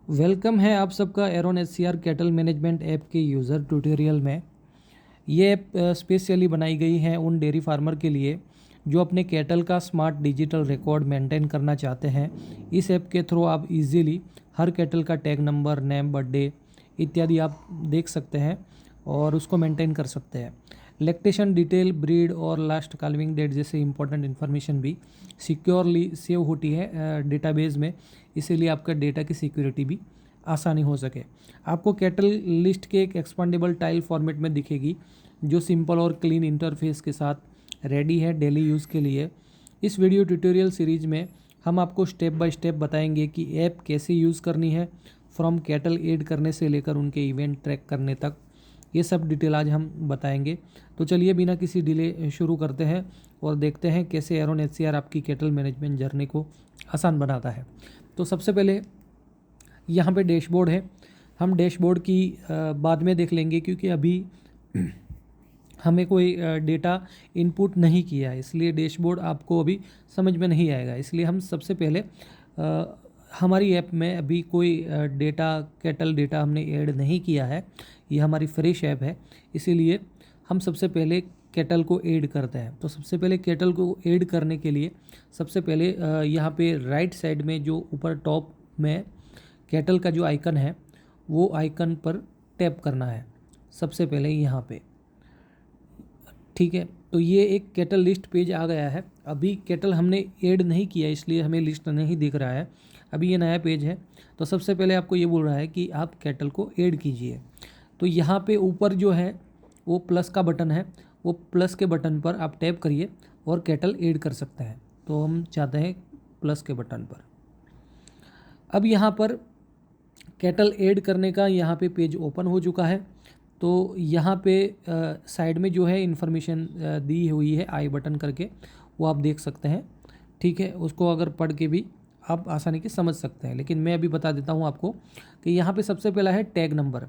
Welcome है आप सबका Aaron HCR cattle management app के यूज़र ट्यूटोरियल में। ये ऐप स्पेशली बनाई गई है उन डेयरी फार्मर के लिए जो अपने कैटल का स्मार्ट डिजिटल रिकॉर्ड मेंटेन करना चाहते हैं। इस ऐप के थ्रू आप इजीली हर कैटल का टैग नंबर, नेम, बर्थडे इत्यादि आप देख सकते हैं और उसको मेंटेन कर सकते हैं। लैक्टेशन डिटेल, ब्रीड और लास्ट काल्विंग डेट जैसे इंपॉर्टेंट इन्फॉर्मेशन भी सिक्योरली सेव होती है डेटाबेस में, इसीलिए आपका डेटा की सिक्योरिटी भी आसानी हो सके। आपको कैटल लिस्ट के एक एक्सपांडेबल टाइल फॉर्मेट में दिखेगी जो सिंपल और क्लीन इंटरफेस के साथ रेडी है डेली यूज़ के लिए। इस वीडियो ट्यूटोरियल सीरीज में हम आपको स्टेप बाय स्टेप बताएंगे कि ऐप कैसे यूज़ करनी है, फ्रॉम कैटल ऐड करने से लेकर उनके इवेंट ट्रैक करने तक। ये सब डिटेल आज हम बताएंगे। तो चलिए बिना किसी डिले शुरू करते हैं और देखते हैं कैसे एरोन एचसीआर आपकी कैटल मैनेजमेंट जर्नी को आसान बनाता है। तो सबसे पहले यहाँ पे डैशबोर्ड है। हम डैशबोर्ड की बाद में देख लेंगे क्योंकि अभी हमें कोई डेटा इनपुट नहीं किया है, इसलिए डैशबोर्ड आपको अभी समझ में नहीं आएगा। इसलिए हम सबसे पहले हमारी ऐप में अभी कोई डेटा कैटल डेटा हमने ऐड नहीं किया है, ये हमारी फ्रेश ऐप है, इसीलिए हम सबसे पहले कैटल को ऐड करते हैं। तो सबसे पहले कैटल को ऐड करने के लिए सबसे पहले यहाँ पे राइट साइड में जो ऊपर टॉप में कैटल का जो आइकन है वो आइकन पर टैप करना है सबसे पहले यहाँ पे। ठीक है, तो ये एक कैटल लिस्ट पेज आ गया है। अभी कैटल हमने ऐड नहीं किया इसलिए हमें लिस्ट नहीं दिख रहा है, अभी ये नया पेज है। तो सबसे पहले आपको ये बोल रहा है कि आप कैटल को ऐड कीजिए। तो यहाँ पे ऊपर जो है वो प्लस का बटन है, वो प्लस के बटन पर आप टैप करिए और कैटल ऐड कर सकते हैं। तो हम चाहते हैं प्लस के बटन पर। अब यहाँ पर कैटल ऐड करने का यहाँ पे पेज ओपन हो चुका है। तो यहाँ पे साइड में जो है इन्फॉर्मेशन दी हुई है आई बटन करके, वो आप देख सकते हैं। ठीक है, उसको अगर पढ़ के भी आप आसानी से समझ सकते हैं, लेकिन मैं अभी बता देता हूँ आपको कि यहाँ पे सबसे पहला है टैग नंबर।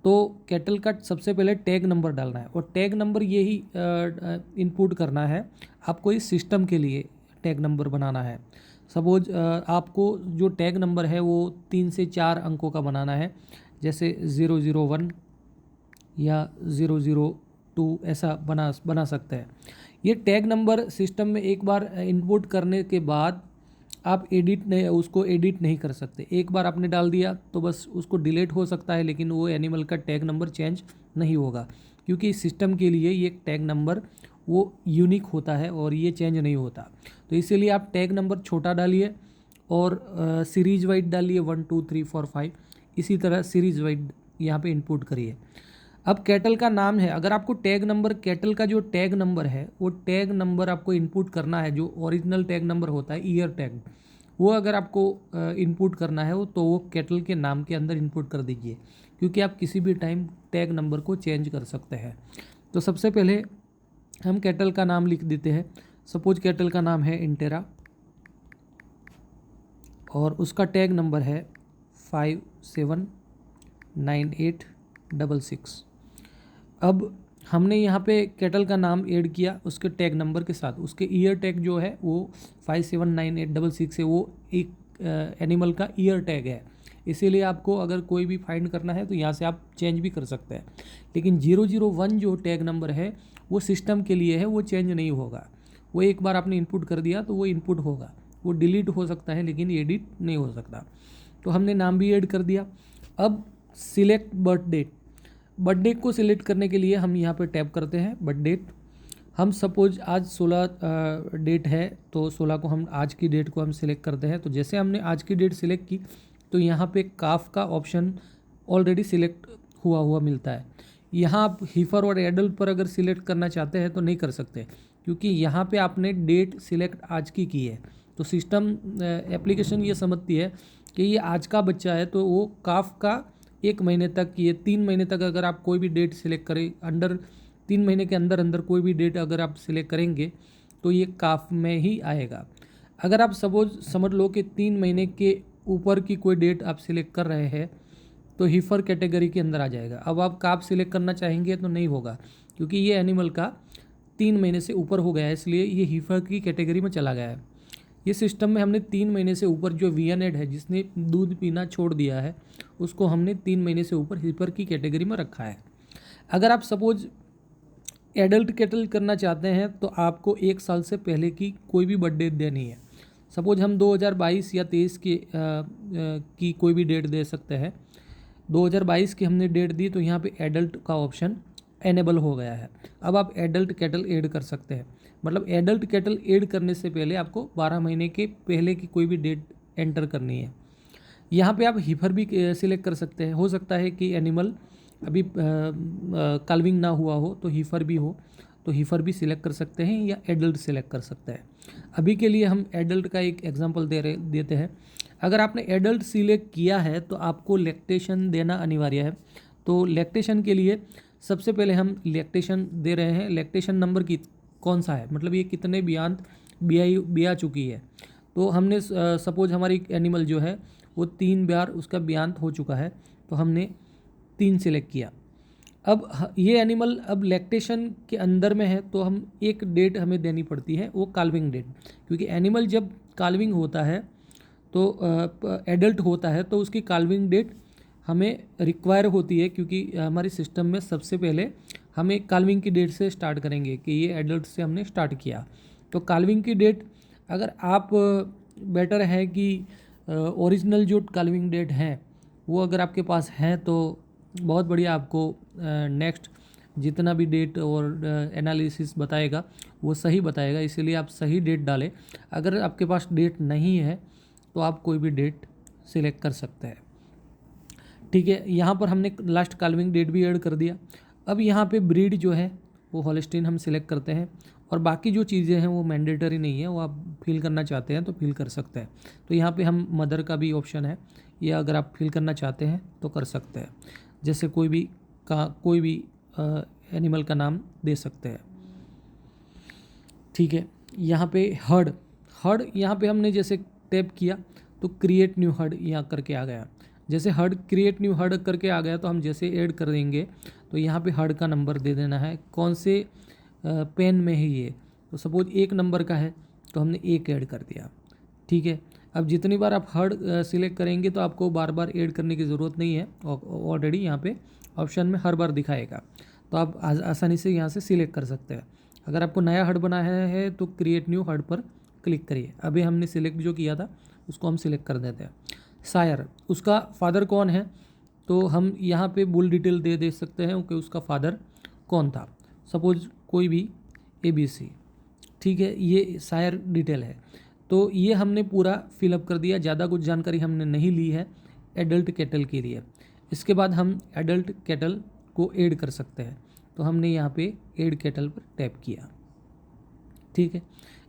तो कैटल का सबसे पहले टैग नंबर डालना है और टैग नंबर यही इनपुट करना है आपको इस सिस्टम के लिए टैग नंबर बनाना है। सपोज आपको जो टैग नंबर है वो 3 से 4 अंकों का बनाना है, जैसे 001 या 002 ऐसा बना सकते हैं। ये टैग नंबर सिस्टम में एक बार इनपुट करने के बाद आप उसको एडिट नहीं कर सकते। एक बार आपने डाल दिया तो बस उसको डिलीट हो सकता है, लेकिन वो एनिमल का टैग नंबर चेंज नहीं होगा क्योंकि सिस्टम के लिए ये टैग नंबर वो यूनिक होता है और ये चेंज नहीं होता। तो इसीलिए आप टैग नंबर छोटा डालिए और सीरीज वाइज डालिए 1 2 3 4 5, इसी तरह सीरीज वाइज यहाँ पे इनपुट करिए। अब कैटल का नाम है, अगर आपको टैग नंबर कैटल का जो टैग नंबर है वो टैग नंबर आपको इनपुट करना है, जो ओरिजिनल टैग नंबर होता है ईयर टैग, वो अगर आपको इनपुट करना है तो वो कैटल के नाम के अंदर इनपुट कर दीजिए, क्योंकि आप किसी भी टाइम टैग नंबर को चेंज कर सकते हैं। तो सबसे पहले हम कैटल का नाम लिख देते हैं। सपोज कैटल का नाम है इंटेरा और उसका टैग नंबर है 579866। अब हमने यहाँ पे कैटल का नाम ऐड किया उसके टैग नंबर के साथ, उसके ईयर टैग जो है वो 579866 है, वो एक एनिमल का ईयर टैग है। इसीलिए आपको अगर कोई भी फाइंड करना है तो यहाँ से आप चेंज भी कर सकते हैं, लेकिन 001 जो टैग नंबर है वो सिस्टम के लिए है, वो चेंज नहीं होगा। वो एक बार आपने इनपुट कर दिया तो वो इनपुट होगा, वो डिलीट हो सकता है लेकिन एडिट नहीं हो सकता। तो हमने नाम भी ऐड कर दिया। अब select birth date, birth date को सिलेक्ट करने के लिए हम यहाँ पे टैप करते हैं बर्थ डेट। हम सपोज आज 16 डेट है तो 16 को हम आज की डेट को हम सिलेक्ट करते हैं। तो जैसे हमने आज की डेट सिलेक्ट की तो यहाँ पे काफ का ऑप्शन ऑलरेडी सिलेक्ट हुआ मिलता है। यहाँ आप हीफर और एडल्ट पर अगर सिलेक्ट करना चाहते हैं तो नहीं कर सकते, क्योंकि यहाँ पे आपने डेट सिलेक्ट आज की है। तो सिस्टम एप्लीकेशन ये समझती है कि ये आज का बच्चा है, तो वो काफ का 1 महीने तक, ये 3 महीने तक अगर आप कोई भी डेट सिलेक्ट करें, अंडर 3 महीने के अंदर अंदर कोई भी डेट अगर आप सिलेक्ट करेंगे तो ये काफ में ही आएगा। अगर आप सपोज समझ लो कि 3 महीने के ऊपर की कोई डेट आप सिलेक्ट कर रहे हैं तो हीफर कैटेगरी के अंदर आ जाएगा। अब आप काफ सिलेक्ट करना चाहेंगे तो नहीं होगा, क्योंकि ये एनिमल का 3 महीने से ऊपर हो गया है, इसलिए ये हीफर की कैटेगरी में चला गया है। ये सिस्टम में हमने 3 महीने से ऊपर जो वीएन एड है, जिसने दूध पीना छोड़ दिया है, उसको हमने 3 महीने से ऊपर हीफर की कैटेगरी में रखा है। अगर आप सपोज एडल्ट कैटल करना चाहते हैं तो आपको 1 साल से पहले की कोई भी बर्थडे देनी है। सपोज हम 2022 या 23 की कोई भी डेट दे सकते हैं। 2022 की हमने डेट दी तो यहाँ पे एडल्ट का ऑप्शन एनेबल हो गया है। अब आप एडल्ट कैटल ऐड कर सकते हैं। मतलब एडल्ट कैटल ऐड करने से पहले आपको 12 महीने के पहले की कोई भी डेट एंटर करनी है। यहाँ पे आप हीफर भी सिलेक्ट कर सकते हैं। हो सकता है कि एनिमल अभी काल्विंग ना हुआ हो तो हीफर भी हो, तो हीफर भी सिलेक्ट कर सकते हैं या एडल्ट सिलेक्ट कर सकते हैं। अभी के लिए हम एडल्ट का एक एग्जांपल देते हैं। अगर आपने एडल्ट सिलेक्ट किया है तो आपको लैक्टेशन देना अनिवार्य है। तो लैक्टेशन के लिए सबसे पहले हम लैक्टेशन दे रहे हैं। लैक्टेशन नंबर की कौन सा है, मतलब ये कितने बियांत बिया चुकी है। तो हमने सपोज हमारी एनिमल जो है वो 3 बार उसका बियांत हो चुका है, तो हमने 3 सिलेक्ट किया। अब ये एनिमल अब लैक्टेशन के अंदर में है तो हम एक डेट हमें देनी पड़ती है, वो काल्विंग डेट। क्योंकि एनिमल जब काल्विंग होता है तो एडल्ट होता है तो उसकी काल्विंग डेट हमें रिक्वायर होती है, क्योंकि हमारे सिस्टम में सबसे पहले हमें काल्विंग की डेट से स्टार्ट करेंगे कि ये एडल्ट से हमने स्टार्ट किया। तो काल्विंग की डेट अगर आप बेटर है कि ओरिजिनल जो काल्विंग डेट है वो अगर आपके पास है तो बहुत बढ़िया। आपको नेक्स्ट जितना भी डेट और एनालिसिस बताएगा वो सही बताएगा, इसीलिए आप सही डेट डालें। अगर आपके पास डेट नहीं है तो आप कोई भी डेट सिलेक्ट कर सकते हैं। ठीक है, यहाँ पर हमने लास्ट काल्विंग डेट भी ऐड कर दिया। अब यहाँ पे ब्रीड जो है वो हॉलस्टीन हम सिलेक्ट करते हैं, और बाकी जो चीज़ें हैं वो मैंडेटरी नहीं है, वो आप फिल करना चाहते हैं तो फिल कर सकते हैं। तो यहाँ पे हम मदर का भी ऑप्शन है, ये अगर आप फिल करना चाहते हैं तो कर सकते हैं। जैसे कोई भी एनिमल का नाम दे सकते हैं। ठीक है, यहाँ पे हर्ड यहाँ पे हमने जैसे टैप किया तो क्रिएट न्यू हर्ड यहाँ करके आ गया। जैसे हर्ड क्रिएट न्यू हर्ड करके आ गया तो हम जैसे ऐड कर देंगे तो यहाँ पे हर्ड का नंबर दे देना है, कौन से पेन में है ये। तो सपोज 1 नंबर का है तो हमने 1 ऐड कर दिया। ठीक है, अब जितनी बार आप हर्ड सिलेक्ट करेंगे तो आपको बार बार ऐड करने की ज़रूरत नहीं है, ऑलरेडी यहाँ पे ऑप्शन में हर बार दिखाएगा, तो आप आसानी से यहाँ से सिलेक्ट कर सकते हैं। अगर आपको नया हर्ड बनाया है तो क्रिएट न्यू हर्ड पर क्लिक करिए। अभी हमने सिलेक्ट जो किया था उसको हम सिलेक्ट कर देते हैं। सायर, उसका फादर कौन है, तो हम यहाँ पे बुल डिटेल दे सकते हैं कि उसका फादर कौन था। सपोज कोई भी ABC। ठीक है, ये सायर डिटेल है। तो ये हमने पूरा फिलअप कर दिया, ज़्यादा कुछ जानकारी हमने नहीं ली है एडल्ट कैटल के लिए। इसके बाद हम एडल्ट कैटल को ऐड कर सकते हैं, तो हमने यहाँ पे ऐड कैटल पर टैप किया। ठीक है,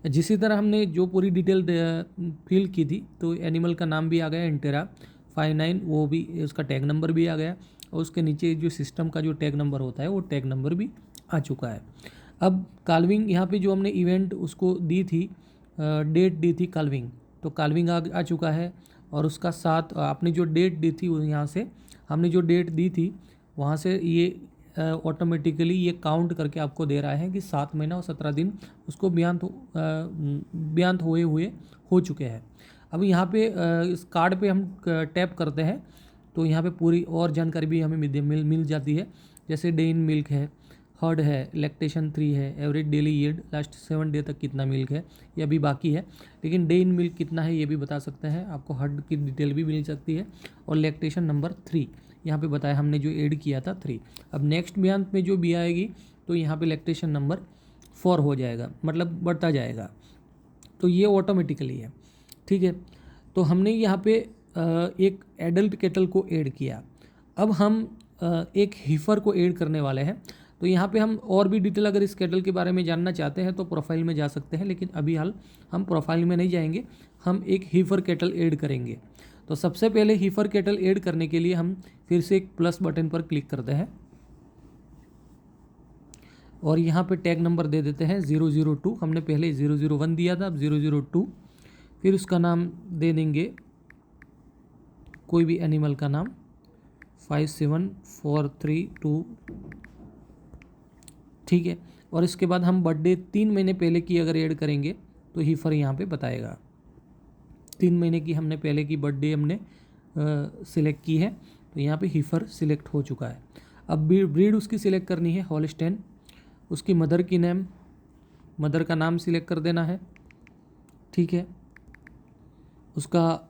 जिसी तरह हमने जो पूरी डिटेल फिल की थी तो एनिमल का नाम भी आ गया इंटेरा 59, वो भी उसका टैग नंबर भी आ गया, और उसके नीचे जो सिस्टम का जो टैग नंबर होता है वो टैग नंबर भी आ चुका है। अब काल्विंग यहाँ पे जो हमने इवेंट उसको दी थी, डेट दी थी काल्विंग, तो काल्विंग आ चुका है। और उसका साथ आपने जो डेट दी थी यहाँ से हमने जो डेट दी थी वहाँ से ये ऑटोमेटिकली ये काउंट करके आपको दे रहा है कि 7 महीना और 17 दिन उसको बयान हुए हो चुके हैं। अब यहाँ पे इस कार्ड पे हम टैप करते हैं तो यहाँ पे पूरी और जानकारी भी हमें मिल जाती है। जैसे डे इन मिल्क है, हर्ड है, लैक्टेशन 3 है, average daily yield last 7 day तक कितना मिल्क है ये अभी बाकी है, लेकिन डे इन मिल्क कितना है ये भी बता सकते हैं। आपको हर्ड की डिटेल भी मिल सकती है, और लैक्टेशन नंबर 3 यहाँ पे बताया हमने जो ऐड किया था 3। अब नेक्स्ट बयान में जो भी आएगी तो यहाँ पे लैक्टेशन नंबर 4 हो जाएगा, मतलब बढ़ता जाएगा, तो ये ऑटोमेटिकली है। ठीक है, तो हमने यहाँ पे एक एडल्ट कैटल को ऐड किया। अब हम एक हीफर को ऐड करने वाले हैं, तो यहाँ पे हम और भी डिटेल अगर इस कैटल के बारे में जानना चाहते हैं तो प्रोफाइल में जा सकते हैं, लेकिन अभी हाल हम प्रोफाइल में नहीं जाएंगे, हम एक हीफर कैटल ऐड करेंगे। तो सबसे पहले हीफर कैटल ऐड करने के लिए हम फिर से एक प्लस बटन पर क्लिक करते हैं, और यहाँ पे टैग नंबर दे देते हैं 002। हमने पहले 001 दिया था, अब 002। फिर उसका नाम दे देंगे कोई भी एनिमल का नाम 57432। ठीक है, और इसके बाद हम बर्थडे 3 महीने पहले की अगर ऐड करेंगे तो हीफर यहाँ पे बताएगा। 3 महीने की हमने पहले की बर्थडे हमने सिलेक्ट की है, तो यहाँ पे हीफर सिलेक्ट हो चुका है। अब ब्रीड उसकी सिलेक्ट करनी है हॉलस्टाइन। उसकी मदर की नेम, मदर का नाम सिलेक्ट कर देना है, ठीक है। उसका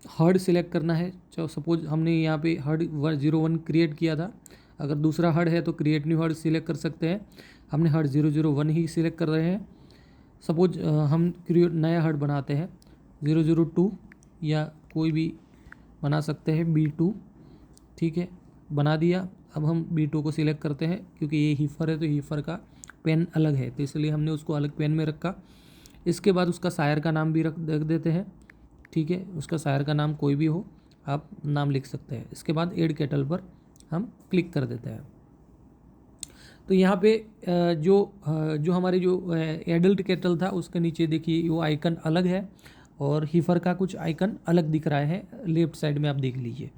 हर्ड सिलेक्ट करना है। जो सपोज हमने यहाँ पे हर्ड 01 क्रिएट किया था, अगर दूसरा हर्ड है तो क्रिएट न्यू हर्ड सिलेक्ट कर सकते हैं। हमने हर्ड 001 ही सिलेक्ट कर रहे हैं। सपोज हम क्रिएट नया हर्ड बनाते हैं 002 या कोई भी बना सकते हैं, B2, ठीक है, बना दिया। अब हम B2 को सिलेक्ट करते हैं, क्योंकि ये हीफर है तो हीफर का पेन अलग है, तो इसलिए हमने उसको अलग पेन में रखा। इसके बाद उसका सायर का नाम भी रख देते हैं, ठीक है। उसका सायर का नाम कोई भी हो, आप नाम लिख सकते हैं। इसके बाद ऐड कैटल पर हम क्लिक कर देते हैं। तो यहाँ पे जो हमारे जो एडल्ट कैटल था उसके नीचे देखिए वो आइकन अलग है, और हीफर का कुछ आइकन अलग दिख रहा है लेफ्ट साइड में, आप देख लीजिए।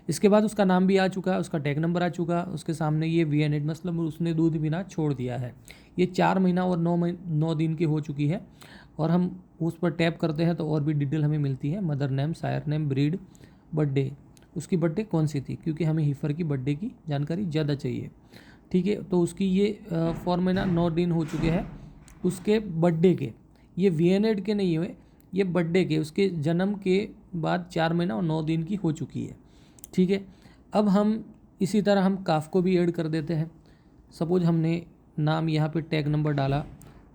इसके बाद उसका नाम भी आ चुका, उसका टैग नंबर आ चुका, उसके सामने ये VN8 मतलब उसने दूध पीना छोड़ दिया है। ये 4 महीना और 9 दिन की हो चुकी है, और हम उस पर टैप करते हैं तो और भी डिटेल हमें मिलती है। Mother name, sire name, breed, birthday, उसकी बर्थडे कौन सी थी, क्योंकि हमें हीफर की बर्थडे की जानकारी ज़्यादा चाहिए, ठीक है। तो उसकी ये 4 महीना 9 दिन हो चुके हैं उसके बर्थडे के, ये VN8 के नहीं हुए, ये बर्थडे के, उसके जन्म के बाद 4 महीना और 9 दिन की हो चुकी है, ठीक है। अब हम इसी तरह हम काफ को भी ऐड कर देते हैं। सपोज हमने नाम यहाँ पे टैग नंबर डाला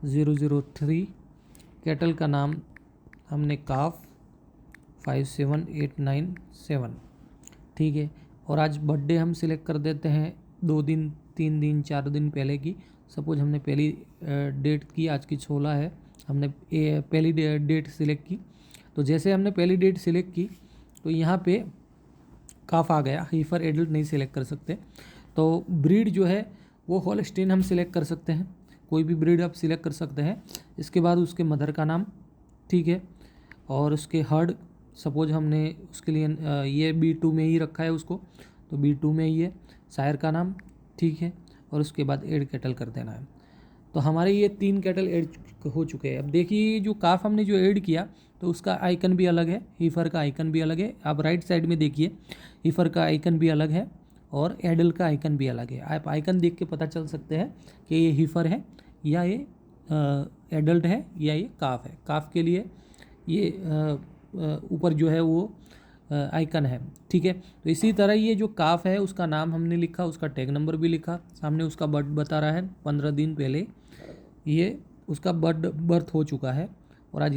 003, कैटल का नाम हमने काफ 57897, ठीक है। और आज बर्थडे हम सिलेक्ट कर देते हैं 2 दिन, 3 दिन, 4 दिन पहले की। सपोज हमने पहली डेट की, आज की 16 है, हमने पहली डेट सिलेक्ट की। तो जैसे हमने पहली डेट सिलेक्ट की तो यहाँ पे काफ आ गया, हीफर एडल्ट नहीं सिलेक्ट कर सकते। तो ब्रीड जो है वो हॉलस्टाइन हम सिलेक्ट कर सकते हैं, कोई भी ब्रीड आप सिलेक्ट कर सकते हैं। इसके बाद उसके मदर का नाम, ठीक है, और उसके हर्ड, सपोज हमने उसके लिए ये B2 में ही रखा है उसको, तो B2 में ही है। सायर का नाम, ठीक है, और उसके बाद ऐड कैटल कर देना है। तो हमारे ये 3 कैटल ऐड हो चुके हैं। अब देखिए जो काफ हमने जो ऐड किया तो उसका आइकन भी अलग है, हीफर का आइकन भी अलग है। आप राइट साइड में देखिए हीफर का आइकन भी अलग है और एडल का आइकन भी अलग है। आप आइकन देख के पता चल सकते हैं कि ये हीफर है या ये एडल्ट है या ये काफ है। काफ के लिए ये ऊपर जो है वो आइकन है, ठीक है। तो इसी तरह ये जो काफ है उसका नाम हमने लिखा, उसका टैग नंबर भी लिखा, सामने उसका बर्थ बता रहा है 15 दिन पहले ये उसका बर्थ हो चुका है,